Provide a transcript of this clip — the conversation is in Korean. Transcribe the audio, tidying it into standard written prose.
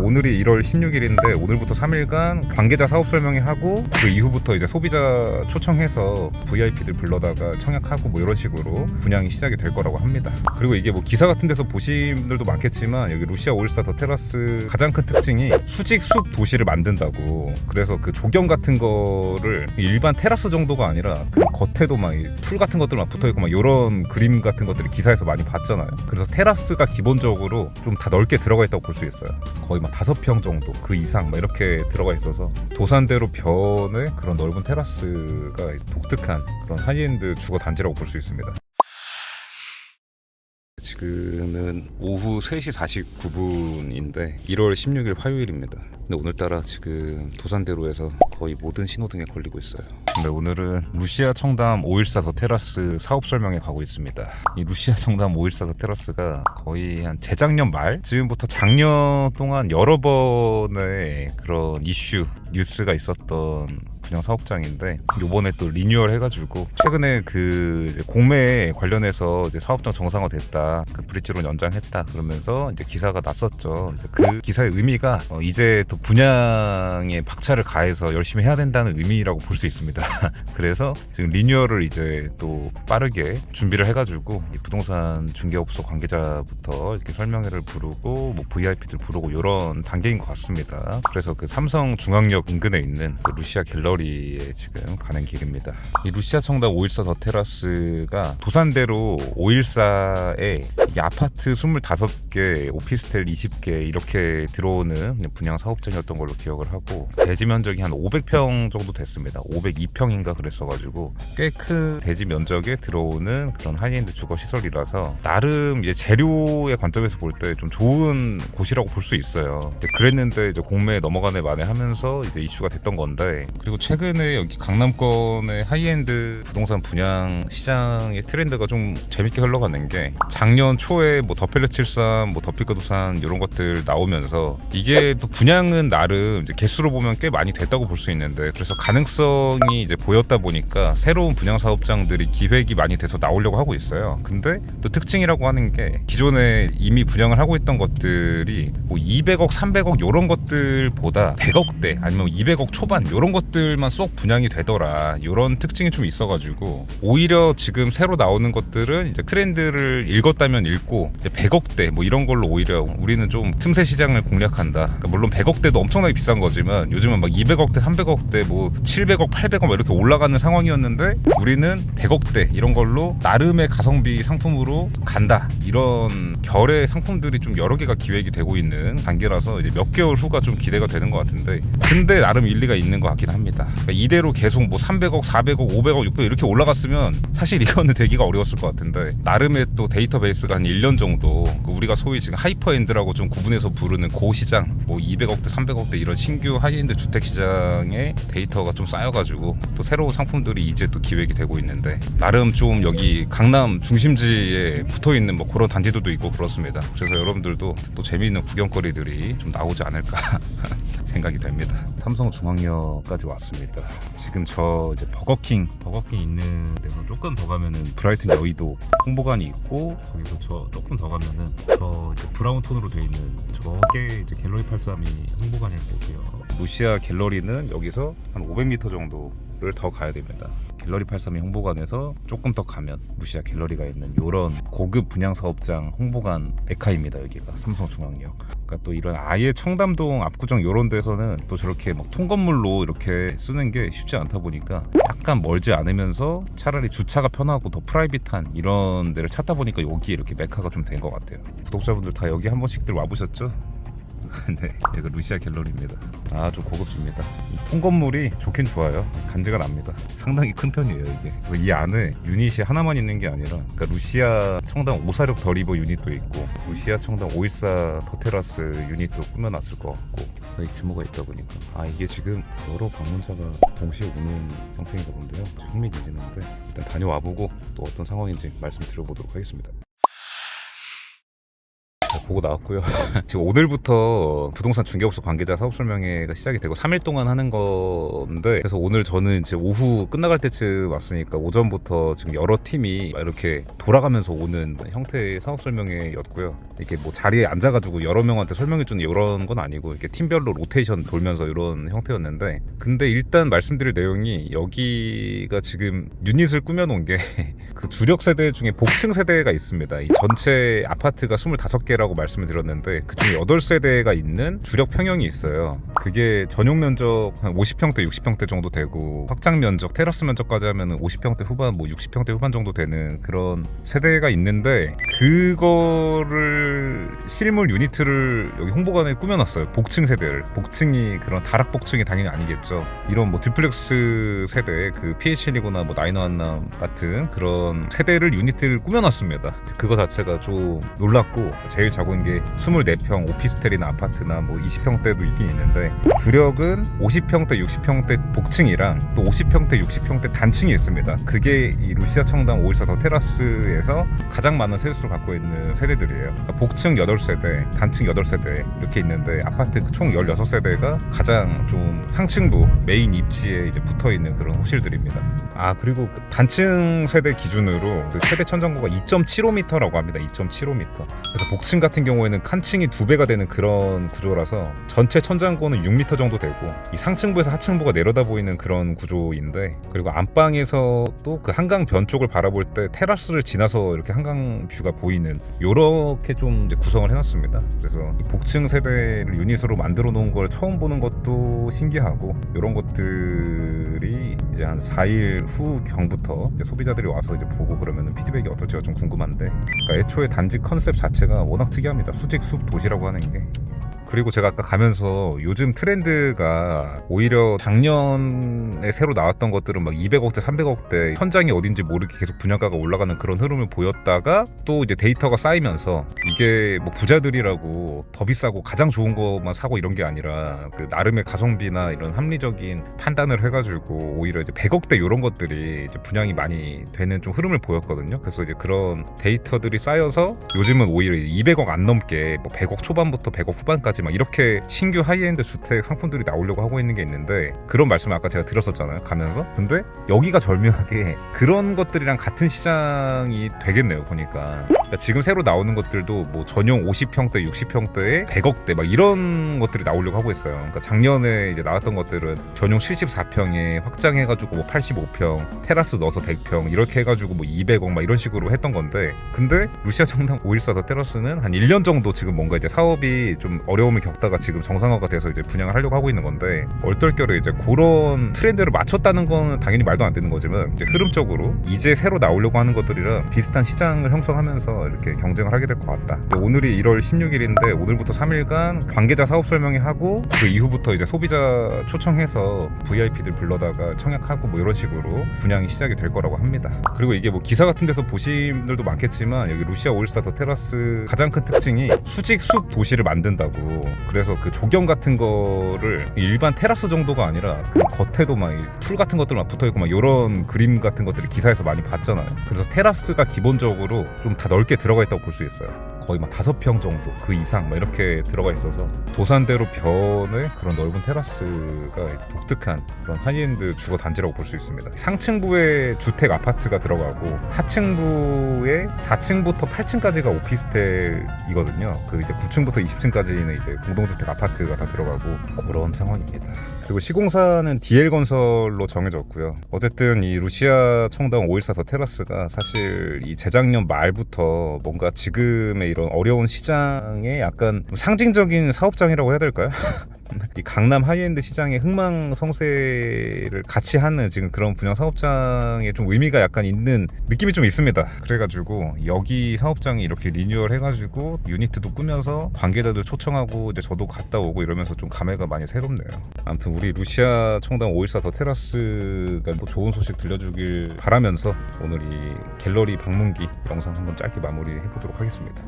오늘이 1월 16일인데 오늘부터 3일간 관계자 사업 설명회하고 그 이후부터 이제 소비자 초청해서 VIP들 불러다가 청약하고 뭐 이런 식으로 분양이 시작이 될 거라고 합니다. 그리고 이게 뭐 기사 같은 데서 보신 분들도 많겠지만 여기 루시아 514 더 테라스 가장 큰 특징이 수직 숲 도시를 만든다고. 그래서 그 조경 같은 거를 일반 테라스 정도가 아니라 그 겉에도 막 풀 같은 것들 막 붙어있고 막 이런 그림 같은 것들이 기사에서 많이 봤잖아요. 그래서 테라스가 기본적으로 좀 다 넓게 들어가 있다고 볼 수 있어요. 거의 막 5평 정도 그 이상 막 이렇게 들어가 있어서 도산대로 변의 그런 넓은 테라스가 독특한 그런 하이엔드 주거 단지라고 볼 수 있습니다. 지금은 오후 3시 49분인데 1월 16일 화요일입니다. 근데 오늘따라 지금 도산대로에서 거의 모든 신호등에 걸리고 있어요. 근데 오늘은 루시아 청담 514 더 테라스 사업 설명회 가고 있습니다. 이 루시아 청담 514 더 테라스가 거의 한 재작년 말쯤부터 작년 동안 여러 번의 그런 이슈 뉴스가 있었던 분양 사업장인데 요번에 또 리뉴얼 해가지고 최근에 그 이제 공매 관련해서 이제 사업장 정상화됐다, 그 브릿지론 연장했다 그러면서 이제 기사가 났었죠. 그 기사의 의미가 이제 또 분양에 박차를 가해서 열심히 해야 된다는 의미라고 볼 수 있습니다. 그래서 지금 리뉴얼을 이제 또 빠르게 준비를 해가지고 이 부동산 중개업소 관계자부터 이렇게 설명회를 부르고 뭐 VIP들 부르고 이런 단계인 것 같습니다. 그래서 그 삼성 중앙역 인근에 있는 그 루시아 갤러리에 지금 가는 길입니다. 이 루시아 청담 514 더 테라스가 도산대로 514에 아파트 25개, 오피스텔 20개 이렇게 들어오는 분양 사업장이었던 걸로 기억을 하고 대지 면적이 한 500평 정도 됐습니다. 502평인가 그랬어가지고 꽤 큰 대지 면적에 들어오는 그런 하이엔드 주거 시설이라서 나름 이제 재료의 관점에서 볼 때 좀 좋은 곳이라고 볼 수 있어요. 그랬는데 이제 공매에 넘어가네 마네 하면서 이제 이슈가 됐던 건데, 그리고 최근에 여기 강남권의 하이엔드 부동산 분양 시장의 트렌드가 좀 재밌게 흘러가는 게 작년 초에 뭐 더펠레73, 뭐 더필가두산 이런 것들 나오면서 이게 또 분양은 나름 이제 개수로 보면 꽤 많이 됐다고 볼 수 있는데, 그래서 가능성이 이제 보였다 보니까 새로운 분양 사업장들이 기획이 많이 돼서 나오려고 하고 있어요. 근데 또 특징이라고 하는 게 기존에 이미 분양을 하고 있던 것들이 뭐 200억, 300억 이런 것들보다 100억대 아니면 200억 초반 이런 것들만 쏙 분양이 되더라, 이런 특징이 좀 있어가지고 오히려 지금 새로 나오는 것들은 이제 트렌드를 읽었다면 읽고 이제 100억대 뭐 이런 걸로 오히려 우리는 좀 틈새 시장을 공략한다. 그러니까 물론 100억대도 엄청나게 비싼 거지만 요즘은 막 200억대, 300억대, 뭐 700억, 800억 막 이렇게 올라가는 상황이었는데 우리는 100억대 이런 걸로 나름의 가성비 상품으로 간다, 이런 결의 상품들이 좀 여러 개가 기획이 되고 있는 단계라서 이제 몇 개월 후가 좀 기대가 되는 것 같은데, 근데 나름 일리가 있는 것 같긴 합니다. 그러니까 이대로 계속 뭐 300억, 400억, 500억, 600억 이렇게 올라갔으면 사실 이거는 되기가 어려웠을 것 같은데, 나름의 또 데이터베이스가 한 1년 정도 우리가 소위 지금 하이퍼엔드라고 좀 구분해서 부르는 고시장, 뭐 200억대, 300억대 이런 신규 하이엔드 주택시장의 데이터가 좀 쌓여가지고 또 새로운 상품들이 이제 또 기획이 되고 있는데, 나름 좀 여기 강남 중심지에 붙어있는 뭐 그런 단지들도 있고 그렇습니다. 그래서 여러분들도 또 재미있는 구경거리들이 좀 나오지 않을까 생각이 됩니다. 삼성 중앙역까지 왔습니다. 지금 저 이제 버거킹 있는 데서 조금 더 가면은 브라이튼 여의도 홍보관이 있고, 거기서 저 조금 더 가면은 저 이제 브라운 톤으로 돼 있는 저게 이제 갤러리 832 홍보관일 거고요. 루시아 갤러리는 여기서 한 500m 정도를 더 가야 됩니다. 갤러리 832 홍보관에서 조금 더 가면 루시아 갤러리가 있는 이런 고급 분양 사업장 홍보관 에카입니다. 여기가 삼성 중앙역. 그러니까 또 이런 아예 청담동 압구정 이런 데서는 또 저렇게 막 통건물로 이렇게 쓰는 게 쉽지 않다 보니까 약간 멀지 않으면서 차라리 주차가 편하고 더 프라이빗한 이런 데를 찾다 보니까 여기 이렇게 메카가 좀 된 것 같아요. 구독자분들 다 여기 한 번씩들 와보셨죠? 네, 여기 루시아 갤러리입니다. 아주 고급집니다. 이 통건물이 좋긴 좋아요. 간지가 납니다. 상당히 큰 편이에요 이게. 그래서 이 안에 유닛이 하나만 있는 게 아니라, 그러니까 루시아 청담 546 더 리버 유닛도 있고 루시아 청담 514 더 테라스 유닛도 꾸며놨을 것 같고, 거의 규모가 있다 보니까 이게 지금 여러 방문자가 동시에 오는 형태인가 본데요. 흥미진진한데 일단 다녀와보고 또 어떤 상황인지 말씀드려보도록 하겠습니다. 보고 나왔고요. 지금 오늘부터 부동산 중개업소 관계자 사업 설명회가 시작이 되고 3일 동안 하는 건데, 그래서 오늘 저는 이제 오후 끝나갈 때쯤 왔으니까 오전부터 지금 여러 팀이 이렇게 돌아가면서 오는 형태의 사업 설명회였고요. 이게 뭐 자리에 앉아가지고 여러 명한테 설명해주는 이런 건 아니고 이렇게 팀별로 로테이션 돌면서 이런 형태였는데, 근데 일단 말씀드릴 내용이 여기가 지금 유닛을 꾸며놓은 게 그 주력 세대 중에 복층 세대가 있습니다. 이 전체 아파트가 25개라고 말씀을 드렸는데 그중에 8세대가 있는 주력 평형이 있어요. 그게 전용 면적 한 50평대 60평대 정도 되고 확장 면적 테라스 면적까지 하면 50평대 후반 뭐 60평대 후반 정도 되는 그런 세대가 있는데, 그거를 실물 유니트를 여기 홍보관에 꾸며놨어요. 복층 세대를. 복층이 그런 다락 복층이 당연히 아니겠죠. 이런 뭐 듀플렉스 세대 그 PH1이거나 뭐 나이너 한남 같은 그런 세대를 유니트를 꾸며놨습니다. 그거 자체가 좀 놀랍고, 제일 작은 게 24평 오피스텔이나 아파트나 뭐 20평대도 있긴 있는데, 주력은 50평대 60평대 복층이랑 또 50평대 60평대 단층이 있습니다. 그게 이 루시아 청담 514 더 테라스에서 가장 많은 세대수를 갖고 있는 세대들이에요. 그러니까 복층 8세대, 단층 8세대 이렇게 있는데, 아파트 총 16세대가 가장 좀 상층부 메인 입지에 이제 붙어있는 그런 호실들입니다. 그리고 그 단층 세대 기준으로 그 최대 천장고가 2.75m라고 합니다. 2.75m. 그래서 복층 같은 경우에는 칸층이 2배가 되는 그런 구조라서 전체 천장고는 6m 정도 되고, 이 상층부에서 하층부가 내려다 보이는 그런 구조인데, 그리고 안방에서 또 그 한강 변 쪽을 바라볼 때 테라스를 지나서 이렇게 한강 뷰가 보이는 요렇게 좀 이제 구성을 해놨습니다. 그래서 이 복층 세대를 유닛으로 만들어 놓은 걸 처음 보는 것도 신기하고, 이런 것들이 이제 한 4일 후경부터 소비자들이 와서 이제 보고 그러면 피드백이 어떨지가 좀 궁금한데, 그러니까 애초에 단지 컨셉 자체가 워낙 특이합니다. 수직 숲 도시라고 하는 게. 그리고 제가 아까 가면서 요즘 트렌드가 오히려 작년에 새로 나왔던 것들은 막 200억대 300억대 천장이 어딘지 모르게 계속 분양가가 올라가는 그런 흐름을 보였다가, 또 이제 데이터가 쌓이면서 이게 뭐 부자들이라고 더 비싸고 가장 좋은 것만 사고 이런 게 아니라 그 나름의 가성비나 이런 합리적인 판단을 해가지고 오히려 이제 100억대 이런 것들이 이제 분양이 많이 되는 좀 흐름을 보였거든요. 그래서 이제 그런 데이터들이 쌓여서 요즘은 오히려 200억 안 넘게 뭐 100억 초반부터 100억 후반까지 막 이렇게 신규 하이엔드 주택 상품들이 나오려고 하고 있는 게 있는데, 그런 말씀을 아까 제가 드렸었잖아요, 가면서. 근데 여기가 절묘하게 그런 것들이랑 같은 시장이 되겠네요, 보니까. 그러니까 지금 새로 나오는 것들도 뭐 전용 50평대 60평대에 100억대 막 이런 것들이 나오려고 하고 있어요. 그러니까 작년에 이제 나왔던 것들은 전용 74평에 확장해가지고 뭐 85평 테라스 넣어서 100평 이렇게 해가지고 뭐 200억 막 이런 식으로 했던 건데, 근데 루시아 청담 514 더 테라스는 한 1년 정도 지금 뭔가 이제 사업이 좀 어려움을 겪다가 지금 정상화가 돼서 이제 분양을 하려고 하고 있는 건데, 얼떨결에 이제 그런 트렌드를 맞췄다는 거는 당연히 말도 안 되는 거지만, 이제 흐름적으로 이제 새로 나오려고 하는 것들이랑 비슷한 시장을 형성하면서 이렇게 경쟁을 하게 될 것 같다. 오늘이 1월 16일인데 오늘부터 3일간 관계자 사업 설명회 하고, 그 이후부터 이제 소비자 초청해서 VIP들 불러다가 청약하고 뭐 이런 식으로 분양이 시작이 될 거라고 합니다. 그리고 이게 뭐 기사 같은 데서 보신 분들도 많겠지만, 여기 루시아 514 더 테라스 가장 큰 특징이 수직 숲 도시를 만든다고. 그래서 그 조경 같은 거를 일반 테라스 정도가 아니라 그 겉에도 막 풀 같은 것들 막 붙어있고 막 이런 그림 같은 것들이 기사에서 많이 봤잖아요. 그래서 테라스가 기본적으로 좀 다 넓게 들어가 있다고 볼 수 있어요. 거의 막 5평 정도 그 이상 막 이렇게 들어가 있어서 도산대로 변의 그런 넓은 테라스가 독특한 그런 하이엔드 주거 단지라고 볼 수 있습니다. 상층부에 주택 아파트가 들어가고 하층부에 4층부터 8층까지가 오피스텔이거든요. 그 이제 9층부터 20층까지는 이제 공동주택 아파트가 다 들어가고 그런 상황입니다. 그리고 시공사는 DL건설로 정해졌고요. 어쨌든 이 루시아 청담 514 더 테라스가 사실 이 재작년 말부터 뭔가 지금의 이런 어려운 시장에 약간 상징적인 사업장이라고 해야 될까요? 이 강남 하이엔드 시장의 흥망성쇠를 같이 하는 지금 그런 분양 사업장에 좀 의미가 약간 있는 느낌이 좀 있습니다. 그래가지고 여기 사업장이 이렇게 리뉴얼 해가지고 유니트도 꾸며서 관계자들 초청하고 이제 저도 갔다 오고 이러면서 좀 감회가 많이 새롭네요. 아무튼 우리 루시아 청담 514 더 테라스가 뭐 좋은 소식 들려주길 바라면서 오늘 이 갤러리 방문기 영상 한번 짧게 마무리해보도록 하겠습니다.